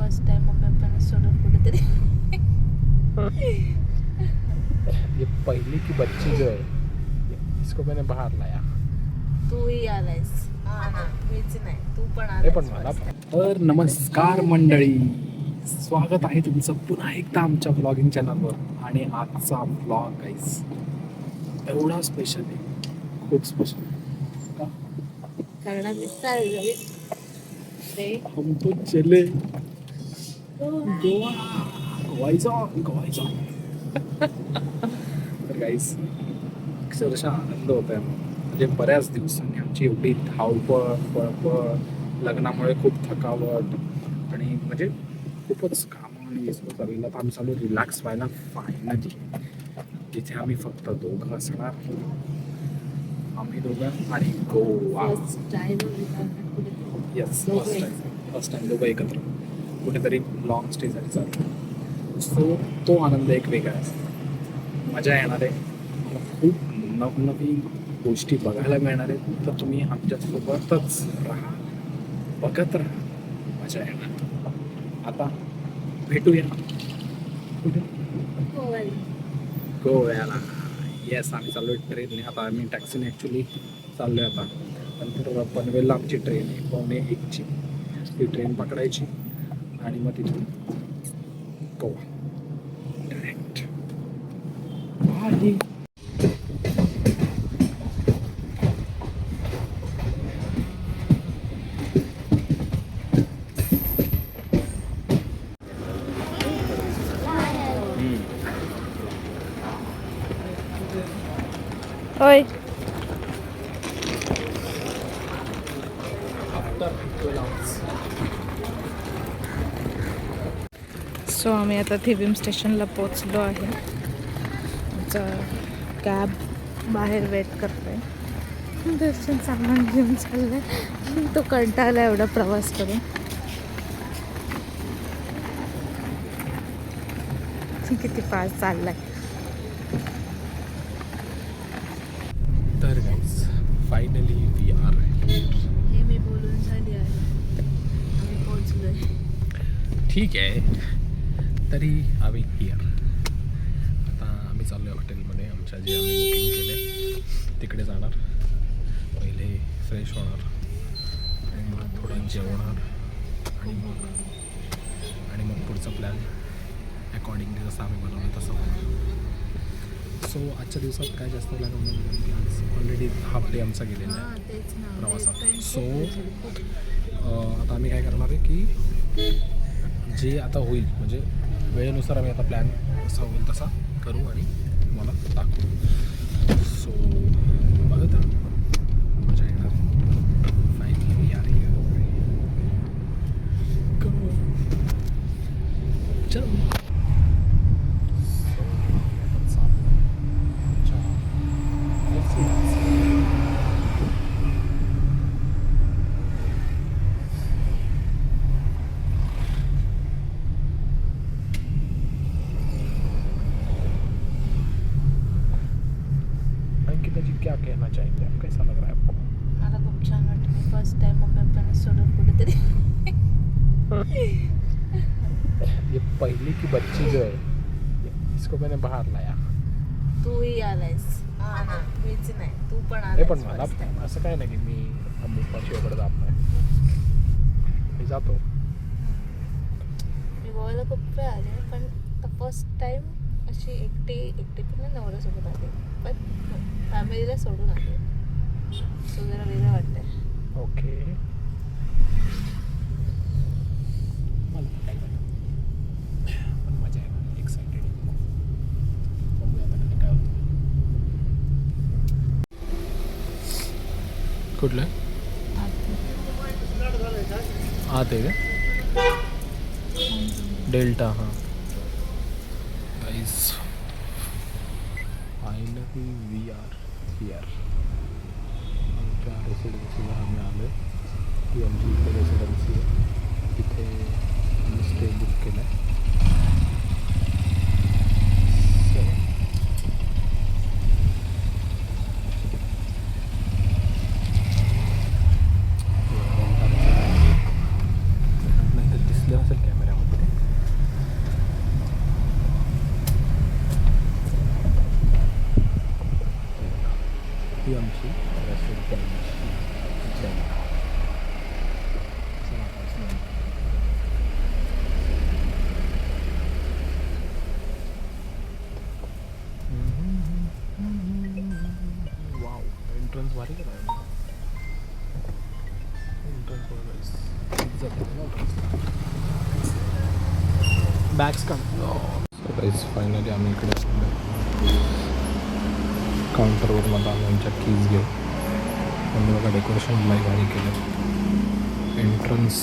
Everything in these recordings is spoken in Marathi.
फर्स्ट टाइम मम्मी पप्पा सोडून कुठेतरी ये पहली की बच्ची जो है इसको मैंने बाहर लाया. तूही आलायस. मीच नाही, तू पण हे पण आलायस मला. first. तर नमस्कार मंडळी, स्वागत आहे तुमचं पुन्हा एकदा आमच्या ब्लॉगिंग चॅनलवर. आणि आजचा ब्लॉग गाईस एवढा स्पेशल आहे, खूप स्पेशल. का कारण आम्ही चाललोय ते हम तो चले गोवा, गोवायचा. तर गाईस अक्षरशः आनंद होत आहे. म्हणजे बऱ्याच दिवसांनी आमची एवढी धावपळ पळपळ, लग्नामुळे खूप थकावट आणि म्हणजे खूपच कामं आणि चाललेलं, तर आम्ही चालू रिलॅक्स व्हायला फायनली. जिथे आम्ही फक्त दोघं असणार, आम्ही दोघं आणि गोवा. फर्स्ट टाइम कुठेतरी येस, फर्स्ट टाइम दोघं एकत्र कुठेतरी लॉंग स्टेसाठी चालतो. सो तो आनंद एक वेगळा असतो, मजा येणार आहे. मला खूप नवनवीन गोष्टी बघायला मिळणार आहेत. तर तुम्ही आमच्यासोबतच राहा, बघत राहा, मजा येणार. आता भेटूया कुठे? गोव्याला. येस, आम्ही चाललो आहे ट्रेनने. आता आम्ही टॅक्सीने ॲक्च्युली चाललो आहे. आता नंतर पनवेलला आमची ट्रेन आहे 1:45ची. ती ट्रेन पकडायची आणि मग तिथून गोवा डायरेक्ट. होय. सो आम्ही आता थिविम स्टेशनला पोचलो आहे. आमचा कॅब बाहेर वेट करतोय. दर्शन सामान घेऊन चाललाय. तो कंटाळला एवढा प्रवास करून. किती फास्ट चाललाय. तर गाईज फायनली वी आर हे मी बोलून झाली आहे. आम्ही पोहोचलोय. ठीक आहे. तरी आम्ही हिअर. आता आम्ही चाललो आहे हॉटेलमध्ये. आमच्या जे आम्ही बुकिंग केले तिकडे जाणार. पहिले फ्रेश होणार आणि मग थोडं जेवणार आणि मग पुढचा प्लॅन अकॉर्डिंगली जसं आम्ही बनवलं तसं होणार. सो आजच्या दिवसात काय जास्त प्लॅन होणार नाही, की आज ऑलरेडी हाफ डे आमचा गेलेला आहे प्रवासात. सो आता आम्ही काय करणार आहे की जे आता होईल म्हणजे वेळेनुसार आम्ही आता प्लॅन जसा होईल तसा करू आणि तुम्हाला दाखवू. सो बघत राहा, मजा येणार. Finally we are here. चलो. जी क्या कहना चाहेंगे आप? कैसा लग रहा है आपको? मला खूप छान वाटतं. फर्स्ट टाइम मम्मी पप्पा सोडून कुठेतरी ये पहली की बच्ची जो है इसको मैंने बाहर लाया. तूही आलायस. मीच नाही, तू पण हे आलायस पण मला first time. असं काय नाही की मी मम्मी पप्पाशिवाय जात नाही, मी जातो. मी गोव्याला खूप वेळ आले, पण फर्स्ट टाइम अशी एकटी पण नाही, नवऱ्यासोबत आले, पण फॅमिलीला सोडून आले. सो जरा वेगळं वाटतंय. ओके. मला काय पण मजा आहे, एक्साइटेड. बघूया आता काय होतं. कुठलं आत आहे का? डेल्टा. हां guys finally we are here. आमच्या रेसिडेन्सीवर आम्ही आलो आहे. ही आमची इथे रेसिडेन्सी आहे. इथे आम्ही स्टे बुक केला आहे. नाही तर दिसलं असेल कॅमेऱ्यामध्ये. बॅग्स काढ. फायनली आम्ही इकडे काउंटरवर मला आमच्या कीज घेऊ. आणि बघा डेकोरेशन लई भारी केलं. Entrance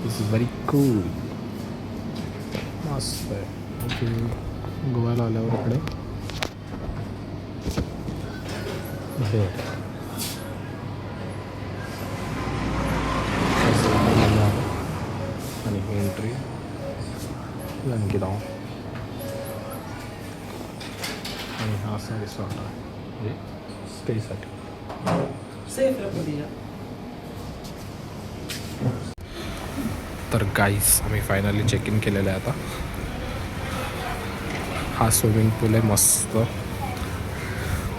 is very cool. मस्त आहे. गोव्याला आल्यावर इकडे भारी वाटतं. आणि ही एंट्री आणखी जाऊ. आणि हा असा रिसॉर्ट आहे म्हणजे स्टेसाठी. तर गाईस आम्ही फायनली चेक इन केलेलं आहे आता. हा स्विमिंग पूल आहे. मस्त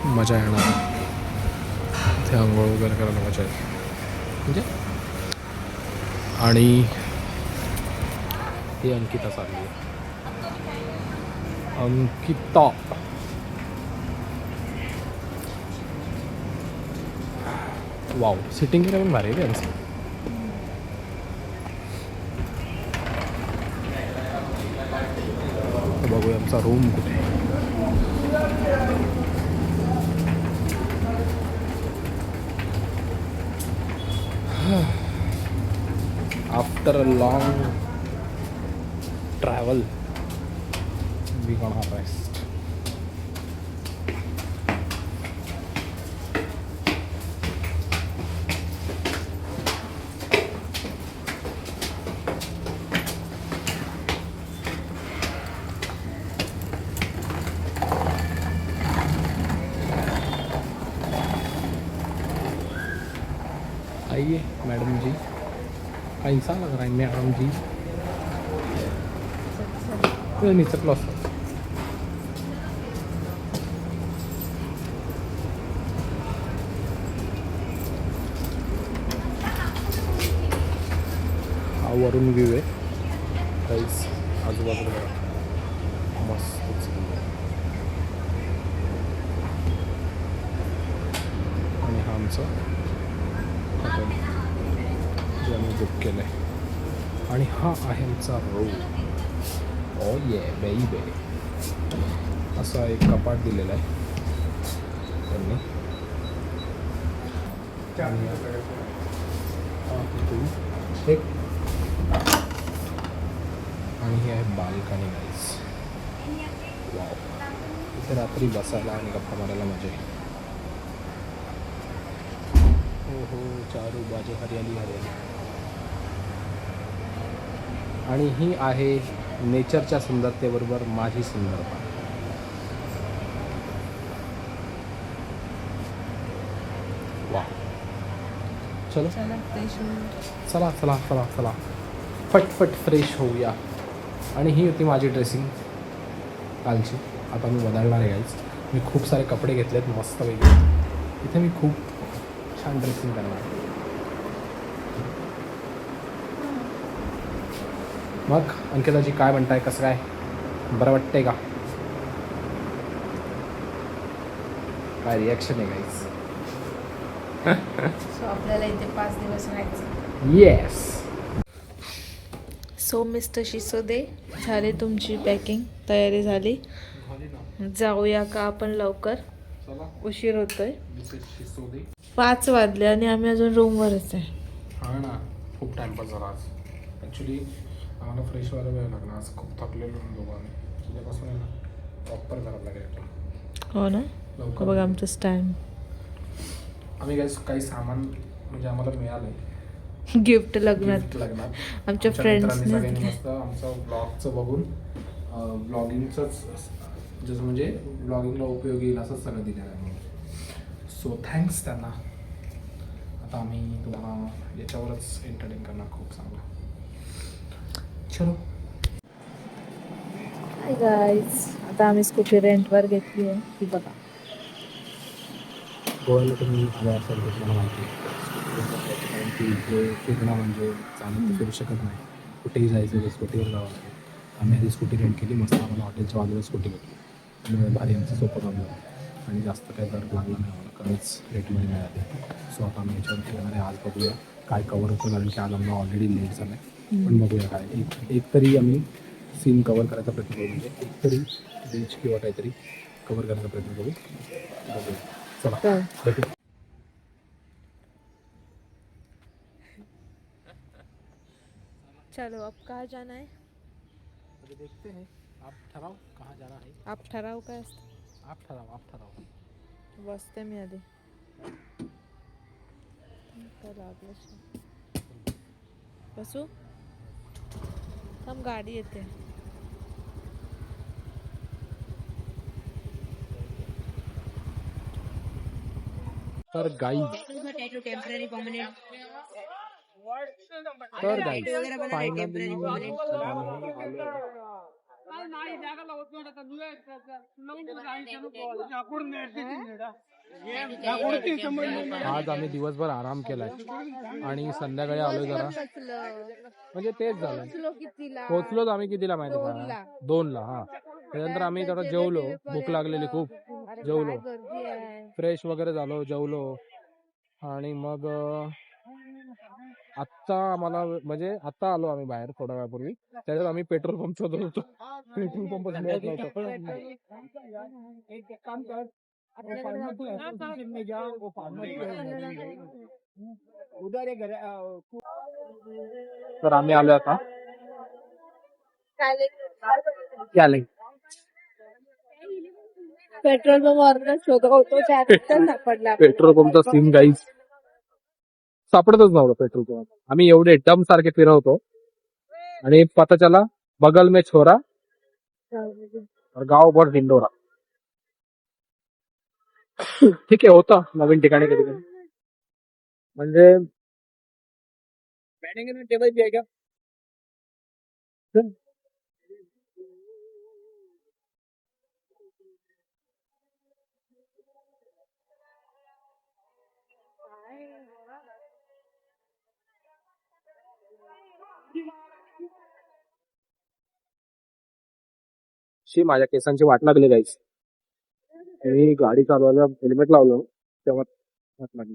मजा येणार. इथे आंघोळ वगैरे करायला मजा येते म्हणजे. आणि ही अंकिता चालली आहे. अंकिता वाव. सिटिंग एरिया पण भारी आहे त्यांचं. बघूया आमचा रूम कुठे आहे. After a long travel we gonna rest. आइए मैडम जी. कैसा लग रहा है मैडम जी? नीचे क्लॉस. हा वरून व्ह्यू आहे काहीच. आजूबाजूला बघा मस्तच व्ह्यू आहे. आणि हा आमचं हॉटेल जे आम्ही बुक केलं आहे. आणि हा आहे आमचा रूम. ओ ये बेबी. असा एक कपाट दिलेला आहे त्यांनी. एक आणि ही आहे बाल्कनी गाईस. वाव. इथे रात्री बसायला आणि गप्पा मारायला मजा आहे. हो हो चारू बाजू हरियाली हरियाली. आणि ही आहे नेचरच्या सुंदरतेबरोबर माझी सुंदरता. वा. चलो चला चला चला चला फटफट फ्रेश होऊया. आणि ही होती माझी ड्रेसिंग कालची. आता मी बदलणार आहे गाईज. मी खूप सारे कपडे घेतलेत मस्त वेगळे. इथे मी खूप छान ड्रेसिंग करणार. मग अंकिताजी काय म्हणताय? कसं काय? बरं वाटतंय का? काय रिॲक्शन आहे गाईज? सो आपल्याला इथे 5 दिवस राहायचं. येस. सो मिस्टर शिसोदे, झाली तुमची पॅकिंग? तयारी झाली? जाऊया का आपण लवकर? उशीर होतोय. 5 वाजले आणि आम्ही अजून रूमवरच आहे. हा ना, खूप टाइमपास झाला आज. ॲक्च्युली आम्हाला फ्रेश व्हायला वेळ लागला. आज खूप थकलेलो दोघं आम्ही. तुझ्यापासून आहे ना प्रॉपर करावं लागेल. हो ना. लवकर बघा आमचं स्टँड. आम्ही काही सामान म्हणजे आम्हाला मिळालं गिफ्ट लग्नात आमच्या फ्रेंड्सने सगळ्यांनी मस्त आमचं ब्लॉगचं बघून ब्लॉगिंगचंच जसं म्हणजे ब्लॉगिंगला उपयोगी येईल असंच सगळं दिलेलं आहे. सो थँक्स त्यांना. आता आम्ही तुम्हाला याच्यावरच एंटरटेन करणार खूप चांगलं. चलो. हाय गाईज, आता आम्ही स्कूटी रेंटवर घेतली आहे. ती बघा. गोव्याला तुम्ही आला असाल तर तुम्हाला माहिती आहे कारण की इथे फिरणं म्हणजे चालत फिरू शकत नाही. कुठेही जायचं तर स्कूटीवर जावं लागेल. आम्ही आधी स्कूटी रेंट केली. मस्त आम्हाला हॉटेलच्या बाजूला स्कूटी घेतली. त्यामुळे भारी आमचं सोपं काम झालं आणि जास्त काही दर लागला नाही आम्हाला. कमीच रेटमध्ये मिळाले. सो आता आम्ही याच्यावरती येणार आहे. आज बघूया काय कवर होतं कारण की आज आम्हाला ऑलरेडी लेट झालं आहे. पण बघूया काय. एक तरी आम्ही सीन कव्हर करायचा प्रयत्न करू, म्हणजे एकतरी बीच किंवा काहीतरी कव्हर करायचा प्रयत्न करू. बघूया. चला भेटू. चलो अब कहाँ जाना है? अभी देखते हैं, आप ठराव कहाँ जाना है. आप ठराव काय असतं? आप ठराव. बसते मी आधी. काय लागलंच नाही. बसू? थांब गाडी येते. तर गाई फायनली आज आम्ही दिवसभर आराम केलाय आणि संध्याकाळी आलोय जरा, म्हणजे तेच झालं. पोहोचलोच आम्ही कितीला माहिती का? 2ला. हा, त्यानंतर आम्ही जरा जेवलो, भूक लागलेली खूप, जेवलो, फ्रेश वगैरे झालो, जेवलो आणि मग आत्ता आम्हाला म्हणजे आत्ता आलो आम्ही बाहेर थोड्या वेळापूर्वी. त्याच्यात आम्ही पेट्रोल पंप शोधत होतो, पेट्रोल पंप मिळत नव्हतं. तर आम्ही आलो आता पेट्रोल पंप शोधत होतो, सापडला. पेट्रोल पंपचा सीन गाईज सापडतच नव्हतं पेट्रोल पंप. आम्ही एवढे डम सारखे फिरवतो आणि पता चला बगल में छोरा और गाव भर ढिंडोरा. ठीक आहे, होतं नवीन ठिकाणी कधी कधी. म्हणजे टेबल भी आहे का? शी माझ्या केसांची वाट लागली गाईस. मी गाडी चालवायला हेल्मेट लावलं तेव्हा वाट लागली.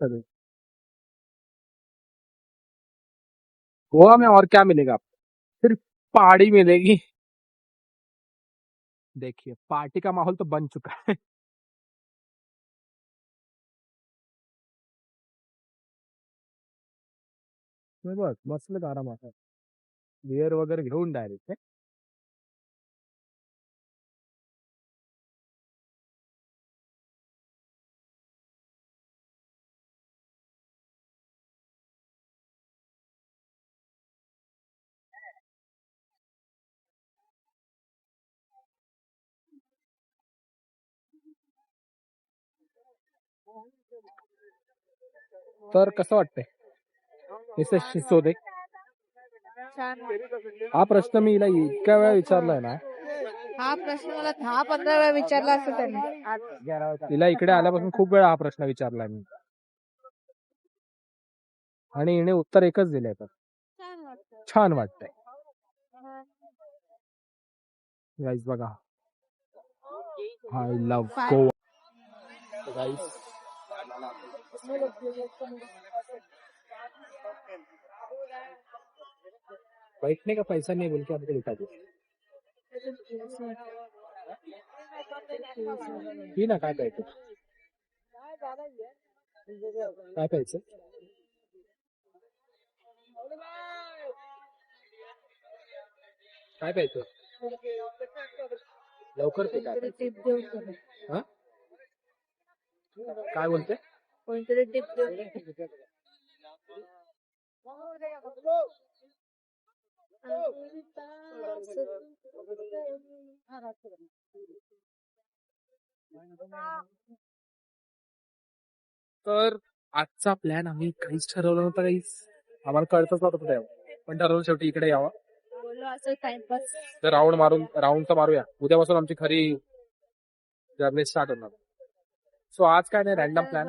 सगळे गोवा में और क्या मिलेगा आपको? सिर्फ पहाड़ी मिलेगी. देखिए पार्टी का माहौल तो बन चुका है. बस मस्त आरामात बिअर वगैरे घेऊन डायरेक्ट. तर कसं वाटतंय मिसेस शिसोदे? हा प्रश्न मी हिला इतक्या वेळा विचारलाय ना. हा प्रश्न मला 10-15 वेळा विचारला असं त्यांनी. तिला इकडे आल्यापासून खूप वेळा हा प्रश्न विचारलाय मी आणि हिने उत्तर एकच दिलंय. तर छान वाटतंय गाईज. बघा, आय लव्ह गोवा गाईज. बैठने का पैसा नहीं बोल के हमको लिखा दो. ही ना काय प्यायचं, काय प्यायचं? काय प्यायचं? लवकर पे. काय हा? काय बोलते? कोणतरी टिप देऊ. तर आजचा प्लॅन आम्ही काहीच ठरवलं नव्हतं काहीच. आम्हाला कळतच नव्हतं तेव्हा, पण ठरवलं शेवटी इकडे यावं. तर राऊंड तर मारूया. उद्यापासून आमची खरी जर्नी स्टार्ट होणार. सो आज काय नाही, रॅन्डम प्लॅन.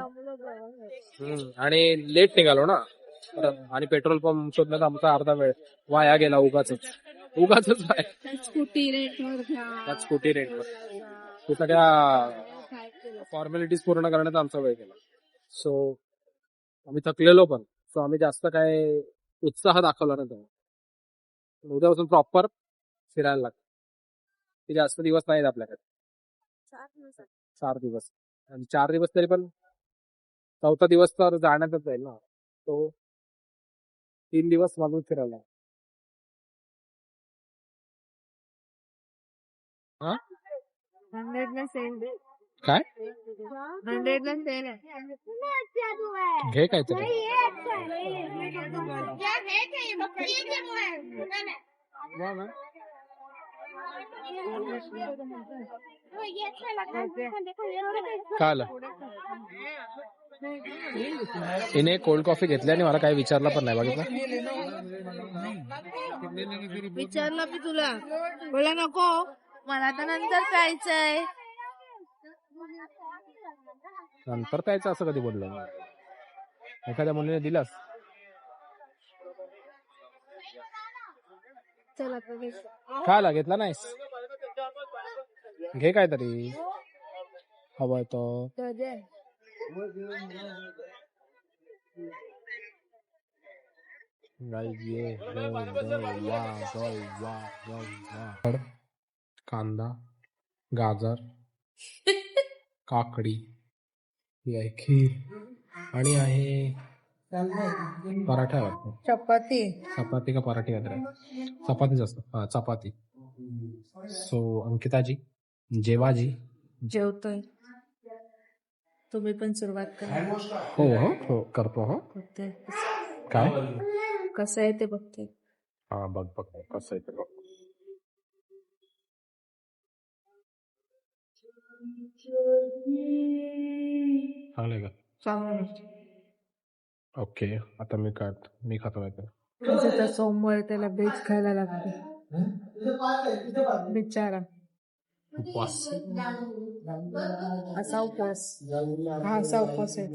आणि लेट निघालो ना, आणि पेट्रोल पंप शोधण्यात आमचा अर्धा वेळ वाया गेला. उगाच स्कूटी रेंटवर ते सगळ्या फॉर्मॅलिटीज पूर्ण करण्यात आमचा वेळ गेला. सो आम्ही थकलेलो पण. सो आम्ही जास्त काय उत्साह दाखवला नाही तेव्हा. उद्यापासून प्रॉपर फिरायला लागतं. ते जास्त दिवस नाहीत आपल्याकडे. 4 दिवस. आणि 4 दिवस तरी पण 4था दिवस तर जाण्यातच जाईल ना. तो 3 दिवस मागून फिरायला. हा 100 सेल काय 100 सेल आहे. घे काहीतरी. काय आलं? हिने कोल्ड कॉफी घेतली आणि मला काही विचारलं पण नाही. बघितलं. विचारलं मी तुला, बोला नको मला तर नंतर प्यायचंय. नंतर प्यायचं असं कधी बोललं? एखाद्या मुलीने दिलास. चला काय आला? घेतला नाहीस? घे काहीतरी हवंय तो. कांदा, गाजर, काकडी, ही आहे खीर आणि आहे पराठा आहे वाटतं. चपाती का पराठी आहे? चपातीच असतं. हा चपाती. सो अंकिताजी जेवाजी. जेवतोय. तुम्ही पण सुरुवात करा. हो हो हो करतो. हो बघते काय कसं आहे ते बघते. हा बघ बघ कसं आहे ते बघ. चांगलं आहे का? चांगलं. ओके आता मी खातो नाही तर. तर सोमवार त्याला व्हेज खायला लागते. बिचारा उपवास. असा उपवास. हा असा उपवास आहे.